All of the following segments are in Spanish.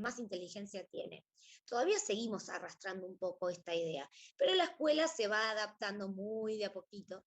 más inteligencia tiene. Todavía seguimos arrastrando un poco esta idea, pero la escuela se va adaptando muy de a poquito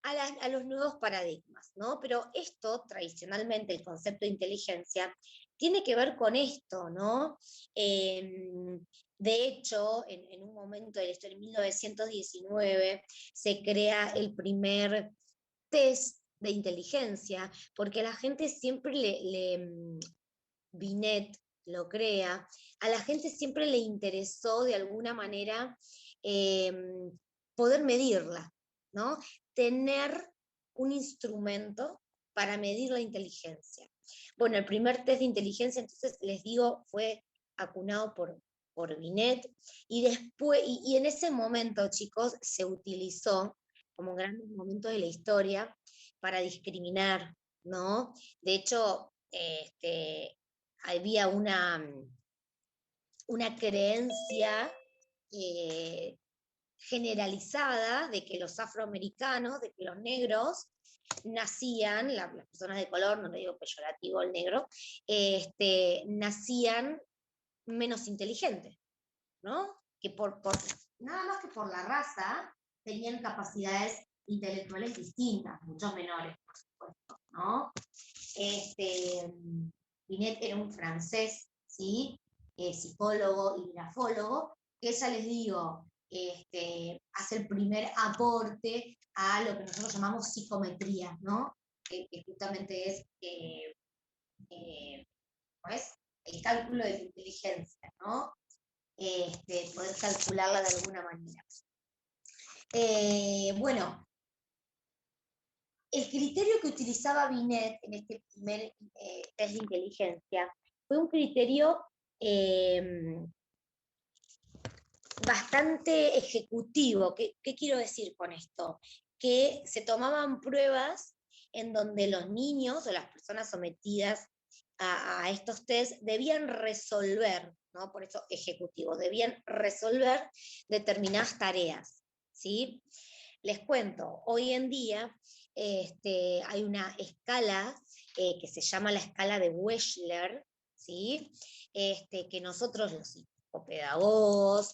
a los nuevos paradigmas, ¿no? Pero esto, tradicionalmente, el concepto de inteligencia, tiene que ver con esto, ¿no? De hecho, en un momento de la historia, en 1919, se crea el primer test de inteligencia, porque a la gente siempre Binet lo crea, a la gente siempre le interesó de alguna manera eh, poder medirla, ¿no? Tener un instrumento para medir la inteligencia. Bueno, el primer test de inteligencia, entonces les digo, fue acunado por Binet, y después, y en ese momento, chicos, se utilizó como grandes momentos de la historia para discriminar, ¿no? De hecho, había una creencia eh, generalizada de que los afroamericanos, de que los negros nacían, las personas de color, no le digo peyorativo el negro, nacían menos inteligentes, ¿no? Que nada más que por la raza tenían capacidades intelectuales distintas, muchos menores, por supuesto, ¿no? Binet era un francés, ¿sí? Psicólogo y grafólogo, que ya les digo, hace el primer aporte a lo que nosotros llamamos psicometría, ¿no? Que justamente es pues, el cálculo de la inteligencia, ¿no? Poder calcularla de alguna manera. Bueno, el criterio que utilizaba Binet en este primer test de inteligencia fue un criterio bastante ejecutivo. ¿Qué quiero decir con esto? Que se tomaban pruebas en donde los niños o las personas sometidas a estos test debían resolver, ¿no? Por eso ejecutivo, debían resolver determinadas tareas, ¿sí? Les cuento, hoy en día hay una escala que se llama la escala de Wechsler, ¿sí? Que nosotros los psicopedagogos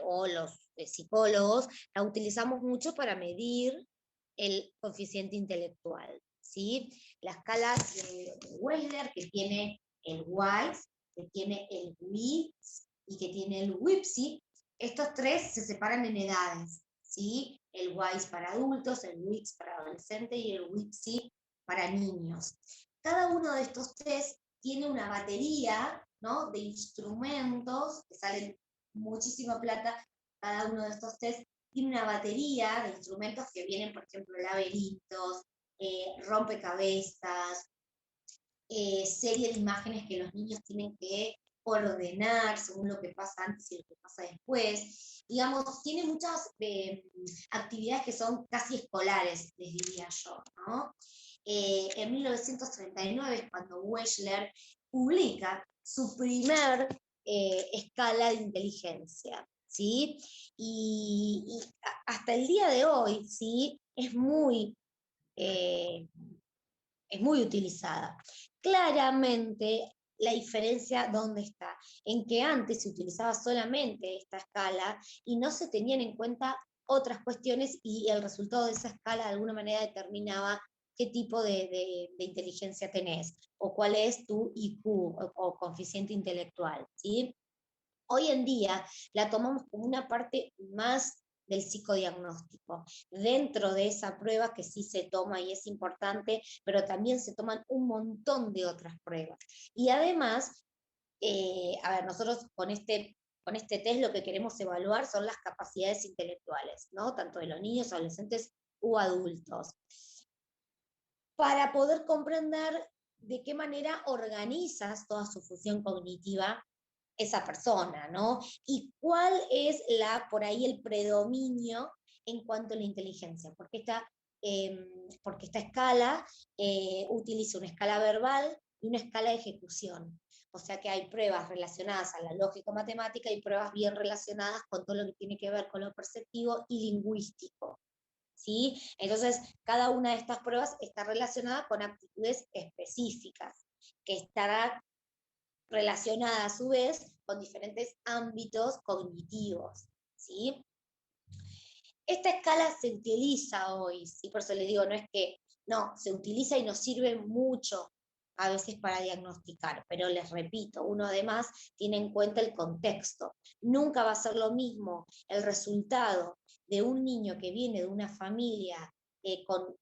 o los psicólogos la utilizamos mucho para medir el coeficiente intelectual, ¿sí? La escala de Wechsler, que tiene el WISE, que tiene el WITS y que tiene el WIPSI, estos tres se separan en edades, ¿sí? El WISE para adultos, el WITS para adolescentes y el WIPSI para niños. Cada uno de estos test tiene una batería, ¿no? De instrumentos que salen muchísima plata. Cada uno de estos test tiene una batería de instrumentos que vienen, por ejemplo, laberintos, rompecabezas, serie de imágenes que los niños tienen que ordenar según lo que pasa antes y lo que pasa después. Digamos, tiene muchas actividades que son casi escolares, les diría yo, ¿no? En 1939 es cuando Wechsler publica su primer escala de inteligencia, ¿sí? Y hasta el día de hoy, ¿sí? Eh, es muy utilizada. Claramente, la diferencia, ¿dónde está? En que antes se utilizaba solamente esta escala y no se tenían en cuenta otras cuestiones y el resultado de esa escala de alguna manera determinaba qué tipo de inteligencia tenés o cuál es tu IQ o coeficiente intelectual, ¿sí? Hoy en día la tomamos como una parte más del psicodiagnóstico. Dentro de esa prueba que sí se toma y es importante, pero también se toman un montón de otras pruebas. Y además, a ver, nosotros con este test lo que queremos evaluar son las capacidades intelectuales, ¿no? Tanto de los niños, adolescentes u adultos, para poder comprender de qué manera organizas toda su función cognitiva esa persona, ¿no? Y cuál es por ahí el predominio en cuanto a la inteligencia, porque esta escala utiliza una escala verbal y una escala de ejecución. O sea que hay pruebas relacionadas a la lógico-matemática y pruebas bien relacionadas con todo lo que tiene que ver con lo perceptivo y lingüístico, ¿sí? Entonces, cada una de estas pruebas está relacionada con aptitudes específicas, que estará relacionada a su vez con diferentes ámbitos cognitivos, ¿sí? Esta escala se utiliza hoy, ¿sí? Por eso les digo, no es que no, se utiliza y nos sirve mucho a veces para diagnosticar, pero les repito, uno además tiene en cuenta el contexto. Nunca va a ser lo mismo el resultado de un niño que viene de una familia con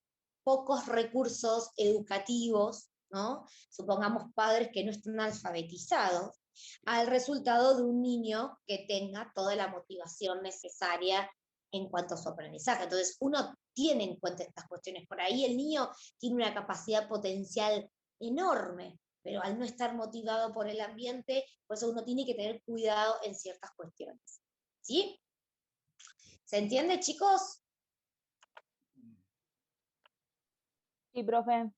pocos recursos educativos, ¿no? Supongamos padres que no están alfabetizados, al resultado de un niño que tenga toda la motivación necesaria en cuanto a su aprendizaje. Entonces, uno tiene en cuenta estas cuestiones. Por ahí el niño tiene una capacidad potencial enorme, pero al no estar motivado por el ambiente, por eso uno tiene que tener cuidado en ciertas cuestiones. ¿Sí? ¿Se entiende, chicos? Sí, profe.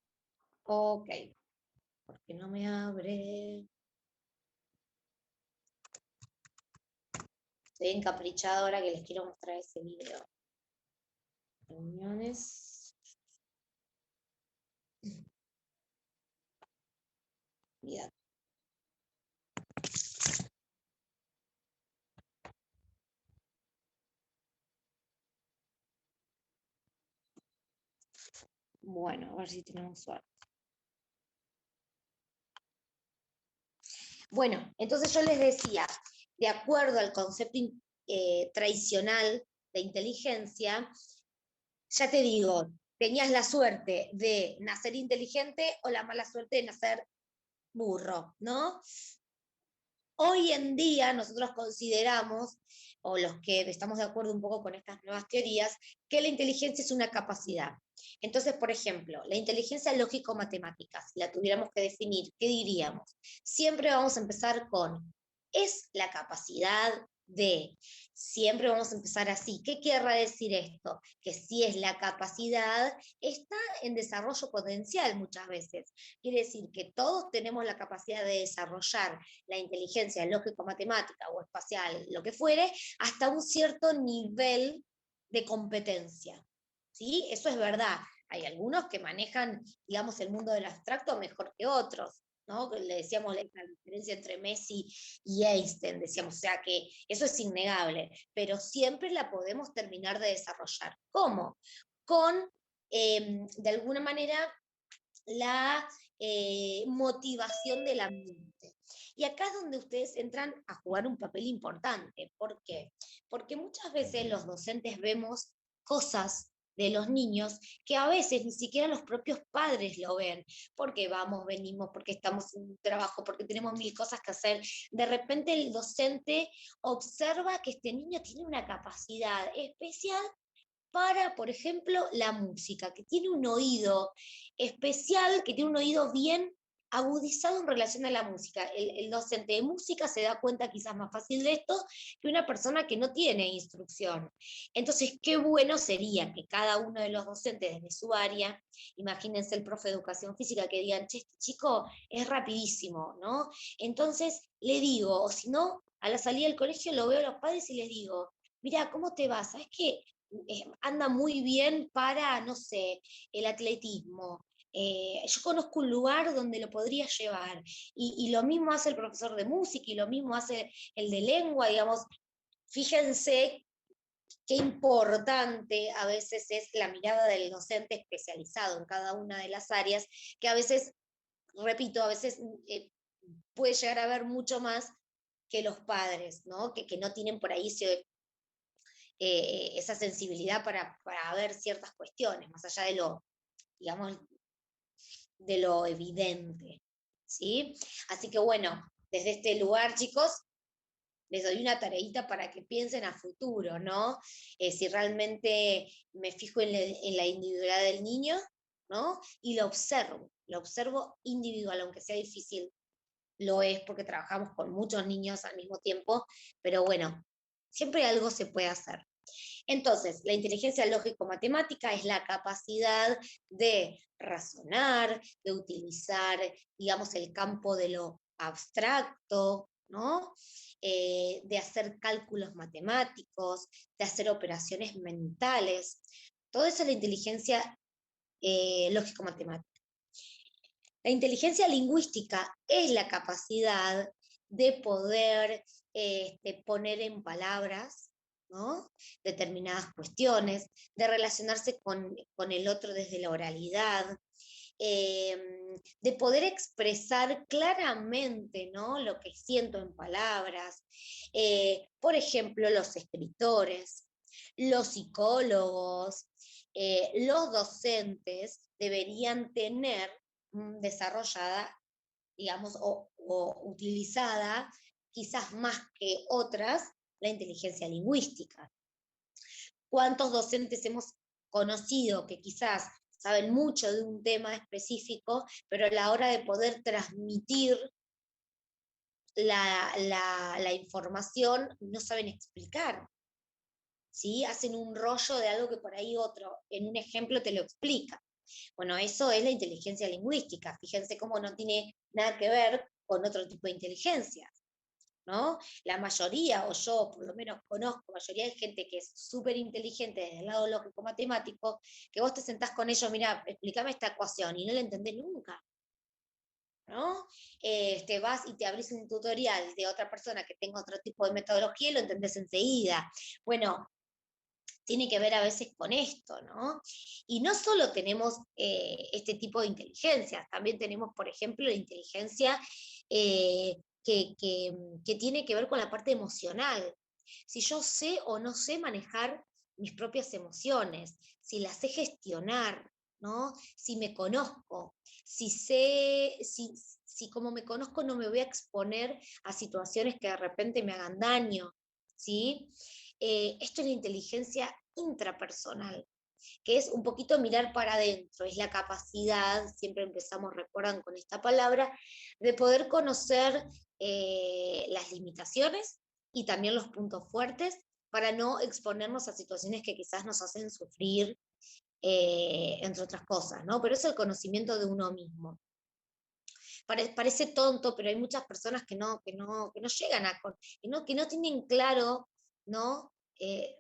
Ok. Porque no me abre. Estoy encaprichada ahora que les quiero mostrar ese video. Reuniones. Mira. Bueno, a ver si tenemos suerte. Bueno, entonces yo les decía, de acuerdo al concepto tradicional de inteligencia, ya te digo, tenías la suerte de nacer inteligente o la mala suerte de nacer burro, ¿no? Hoy en día nosotros consideramos, o los que estamos de acuerdo un poco con estas nuevas teorías, que la inteligencia es una capacidad. Entonces, por ejemplo, la inteligencia lógico-matemática, si la tuviéramos que definir, ¿qué diríamos? Siempre vamos a empezar con, es la capacidad de, siempre vamos a empezar así. ¿Qué querrá decir esto? Que si es la capacidad, está en desarrollo potencial muchas veces. Quiere decir que todos tenemos la capacidad de desarrollar la inteligencia lógico-matemática o espacial, lo que fuere, hasta un cierto nivel de competencia. ¿Sí? Eso es verdad. Hay algunos que manejan, digamos, el mundo del abstracto mejor que otros, ¿no? Le decíamos la diferencia entre Messi y Einstein, decíamos, o sea que eso es innegable, pero siempre la podemos terminar de desarrollar. ¿Cómo? Con, de alguna manera, la motivación del ambiente. Y acá es donde ustedes entran a jugar un papel importante. ¿Por qué? Porque muchas veces los docentes vemos cosas de los niños que a veces ni siquiera los propios padres lo ven, porque vamos, venimos, porque estamos en un trabajo, porque tenemos mil cosas que hacer. De repente el docente observa que este niño tiene una capacidad especial para, por ejemplo, la música, que tiene un oído especial, que tiene un oído bien agudizado en relación a la música. El docente de música se da cuenta quizás más fácil de esto que una persona que no tiene instrucción. Entonces, qué bueno sería que cada uno de los docentes desde su área, imagínense el profe de educación física que digan, che, este chico es rapidísimo, ¿no? Entonces, le digo, o si no, a la salida del colegio lo veo a los padres y les digo, mira, ¿cómo te vas? ¿Sabes qué? Anda muy bien para, no sé, el atletismo. Yo conozco un lugar donde lo podría llevar. Y lo mismo hace el profesor de música y lo mismo hace el de lengua, digamos. Fíjense qué importante a veces es la mirada del docente especializado en cada una de las áreas, que a veces, repito, a veces puede llegar a ver mucho más que los padres, ¿no? Que no tienen por ahí esa sensibilidad para ver ciertas cuestiones, más allá de lo, digamos, de lo evidente, ¿sí? Así que bueno, desde este lugar, chicos, les doy una tareita para que piensen a futuro, ¿no? Si realmente me fijo en la individualidad del niño, ¿no? Y lo observo individual, aunque sea difícil, lo es porque trabajamos con muchos niños al mismo tiempo, pero bueno, siempre algo se puede hacer. Entonces, la inteligencia lógico-matemática es la capacidad de razonar, de utilizar, digamos, el campo de lo abstracto, ¿no? De hacer cálculos matemáticos, de hacer operaciones mentales. Todo eso es la inteligencia lógico-matemática. La inteligencia lingüística es la capacidad de poder poner en palabras, ¿no?, determinadas cuestiones, de relacionarse con el otro desde la oralidad, de poder expresar claramente, ¿no?, lo que siento en palabras. Por ejemplo, los escritores, los psicólogos, los docentes deberían tener desarrollada, digamos, o utilizada quizás más que otras, la inteligencia lingüística. ¿Cuántos docentes hemos conocido que quizás saben mucho de un tema específico, pero a la hora de poder transmitir la información no saben explicar? ¿Sí? Hacen un rollo de algo que por ahí otro en un ejemplo te lo explica. Bueno, eso es la inteligencia lingüística. Fíjense cómo no tiene nada que ver con otro tipo de inteligencia, ¿no? La mayoría, o yo por lo menos conozco, mayoría de gente que es súper inteligente desde el lado lógico-matemático, que vos te sentás con ellos, mira, explícame esta ecuación, y no la entendés nunca, ¿no? Te vas y te abrís un tutorial de otra persona que tenga otro tipo de metodología y lo entendés enseguida. Bueno, tiene que ver a veces con esto, ¿no? Y no solo tenemos este tipo de inteligencias, también tenemos, por ejemplo, la inteligencia que tiene que ver con la parte emocional. Si yo sé o no sé manejar mis propias emociones, si las sé gestionar, ¿no? Si me conozco, si como me conozco no me voy a exponer a situaciones que de repente me hagan daño, ¿sí? Esto es la inteligencia intrapersonal, que es un poquito mirar para adentro, es la capacidad, siempre empezamos, recuerdan, con esta palabra, de poder conocer las limitaciones y también los puntos fuertes para no exponernos a situaciones que quizás nos hacen sufrir, entre otras cosas, ¿no? Pero eso es el conocimiento de uno mismo. Parece tonto, pero hay muchas personas que no llegan que no tienen claro, ¿no?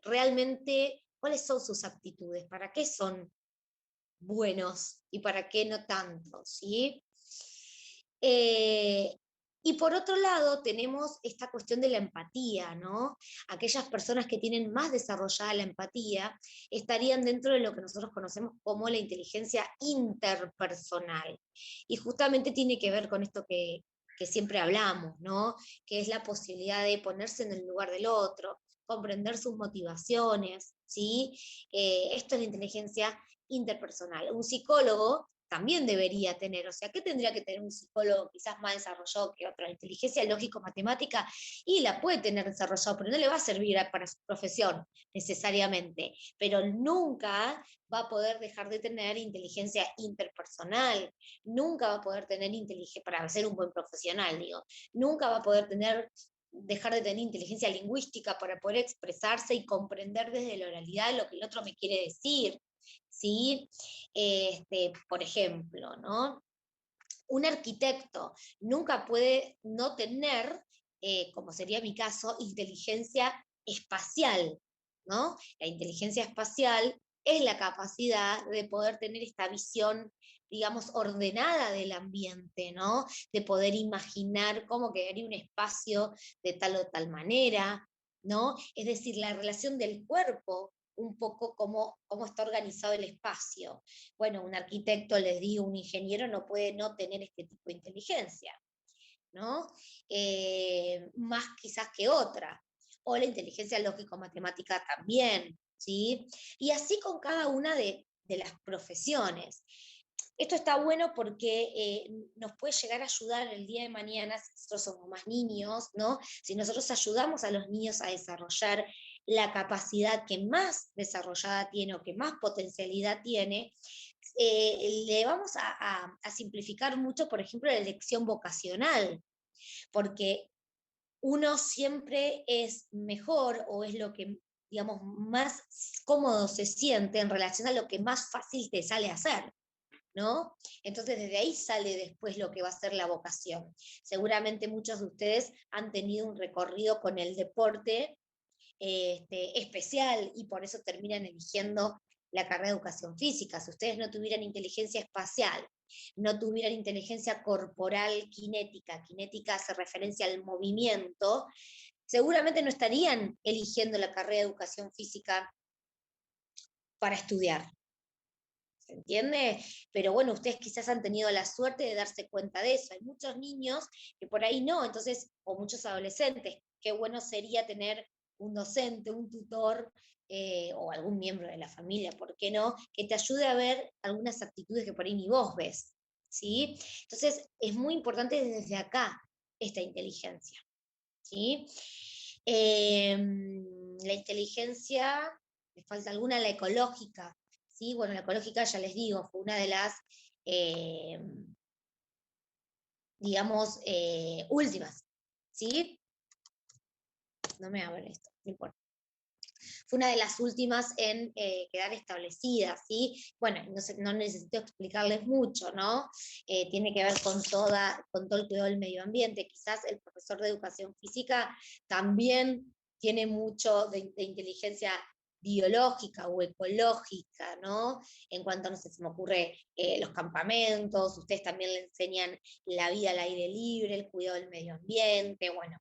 Realmente cuáles son sus aptitudes, para qué son buenos y para qué no tanto, ¿sí? Eh, y por otro lado tenemos esta cuestión de la empatía, ¿no? Aquellas personas que tienen más desarrollada la empatía estarían dentro de lo que nosotros conocemos como la inteligencia interpersonal. Y justamente tiene que ver con esto que siempre hablamos, ¿no? Que es la posibilidad de ponerse en el lugar del otro, comprender sus motivaciones, ¿sí? Esto es la inteligencia interpersonal. Un psicólogo también debería tener, o sea, ¿qué tendría que tener un psicólogo quizás más desarrollado que otro? La inteligencia lógico-matemática, y la puede tener desarrollado, pero no le va a servir para su profesión necesariamente, pero nunca va a poder dejar de tener inteligencia interpersonal, nunca va a poder tener inteligencia, para ser un buen profesional, digo, nunca va a poder dejar de tener inteligencia lingüística para poder expresarse y comprender desde la oralidad lo que el otro me quiere decir, ¿sí? Por ejemplo, ¿no? Un arquitecto nunca puede no tener, como sería mi caso, inteligencia espacial, ¿no? La inteligencia espacial es la capacidad de poder tener esta visión, digamos, ordenada del ambiente, ¿no? De poder imaginar cómo quedaría un espacio de tal o tal manera, ¿no? Es decir, la relación del cuerpo, un poco cómo está organizado el espacio. Bueno, un arquitecto, les digo, un ingeniero no puede no tener este tipo de inteligencia, ¿no? Más quizás que otra. O la inteligencia lógico-matemática también, ¿sí? Y así con cada una de las profesiones. Esto está bueno porque nos puede llegar a ayudar el día de mañana, si nosotros somos más niños, ¿no? Si nosotros ayudamos a los niños a desarrollar la capacidad que más desarrollada tiene o que más potencialidad tiene, le vamos a simplificar mucho, por ejemplo, la elección vocacional, porque uno siempre es mejor o es lo que, digamos, más cómodo se siente en relación a lo que más fácil te sale a hacer, ¿no? Entonces desde ahí sale después lo que va a ser la vocación. Seguramente muchos de ustedes han tenido un recorrido con el deporte especial y por eso terminan eligiendo la carrera de educación física. Si ustedes no tuvieran inteligencia espacial, no tuvieran inteligencia corporal kinética, kinética hace referencia al movimiento, seguramente no estarían eligiendo la carrera de educación física para estudiar. ¿Se entiende? Pero bueno, ustedes quizás han tenido la suerte de darse cuenta de eso. Hay muchos niños que por ahí no, entonces, o muchos adolescentes. Qué bueno sería tener un docente, un tutor o algún miembro de la familia, ¿por qué no? Que te ayude a ver algunas actitudes que por ahí ni vos ves. ¿Sí? Entonces, es muy importante desde acá esta inteligencia. ¿Sí? La inteligencia, me falta alguna, la ecológica. ¿Sí? Bueno, la ecológica, ya les digo, fue una de las, digamos, últimas. ¿Sí? No me abre esto, no importa. Fue una de las últimas en quedar establecida, ¿sí? Bueno, no necesito explicarles mucho, ¿no? Tiene que ver con todo el cuidado del medio ambiente. Quizás el profesor de educación física también tiene mucho de inteligencia biológica o ecológica, ¿no? En cuanto, no sé, se me ocurre los campamentos, ustedes también le enseñan la vida al aire libre, el cuidado del medio ambiente, bueno,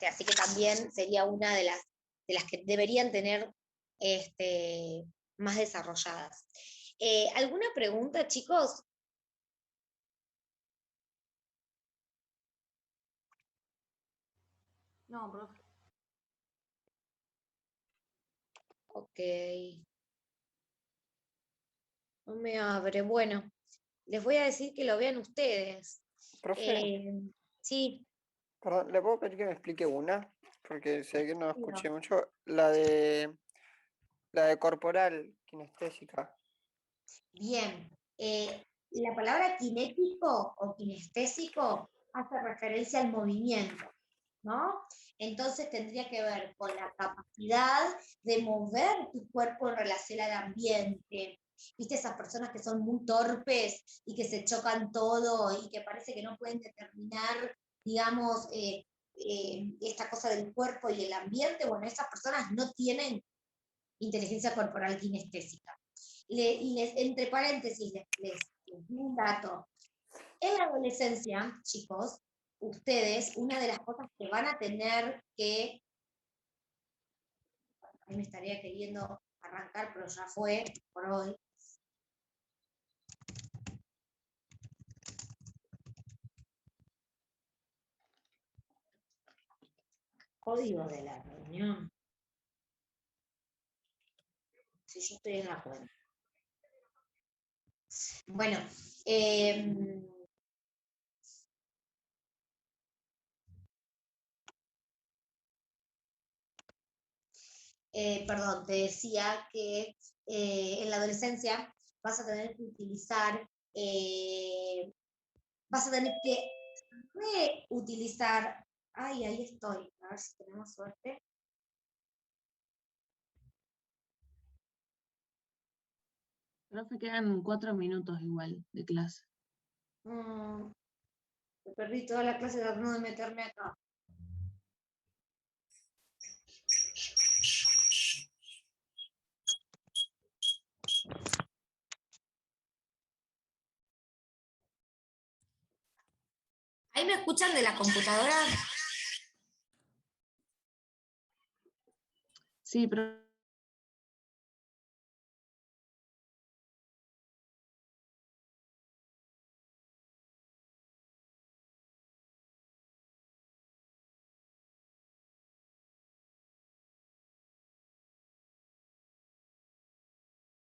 así que también sería una de las que deberían tener más desarrolladas. ¿Alguna pregunta, chicos? No, profe. Ok. No me abre. Bueno, les voy a decir que lo vean ustedes. Profe, Sí. perdón, ¿le puedo pedir que me explique una? Porque sé que no No. escuché mucho. La de corporal, kinestésica. Bien. La palabra kinético o kinestésico hace referencia al movimiento, ¿no? Entonces tendría que ver con la capacidad de mover tu cuerpo en relación al ambiente. ¿Viste esas personas que son muy torpes y que se chocan todo y que parece que no pueden determinar, digamos, esta cosa del cuerpo y el ambiente? Bueno, esas personas no tienen inteligencia corporal kinestésica. Entre paréntesis, les digo un dato. En la adolescencia, chicos, ustedes, una de las cosas que van a tener que, a mí me estaría queriendo arrancar, pero ya fue por hoy. Código de la reunión. Si yo estoy en la cuenta. Bueno, perdón, te decía que en la adolescencia vas a tener que utilizar, vas a tener que reutilizar, ay, ahí estoy, a ver si tenemos suerte. Profe, quedan 4 minutos igual de clase. Me perdí toda la clase tratando de meterme acá. ¿Ahí me escuchan de la computadora? Sí, profe.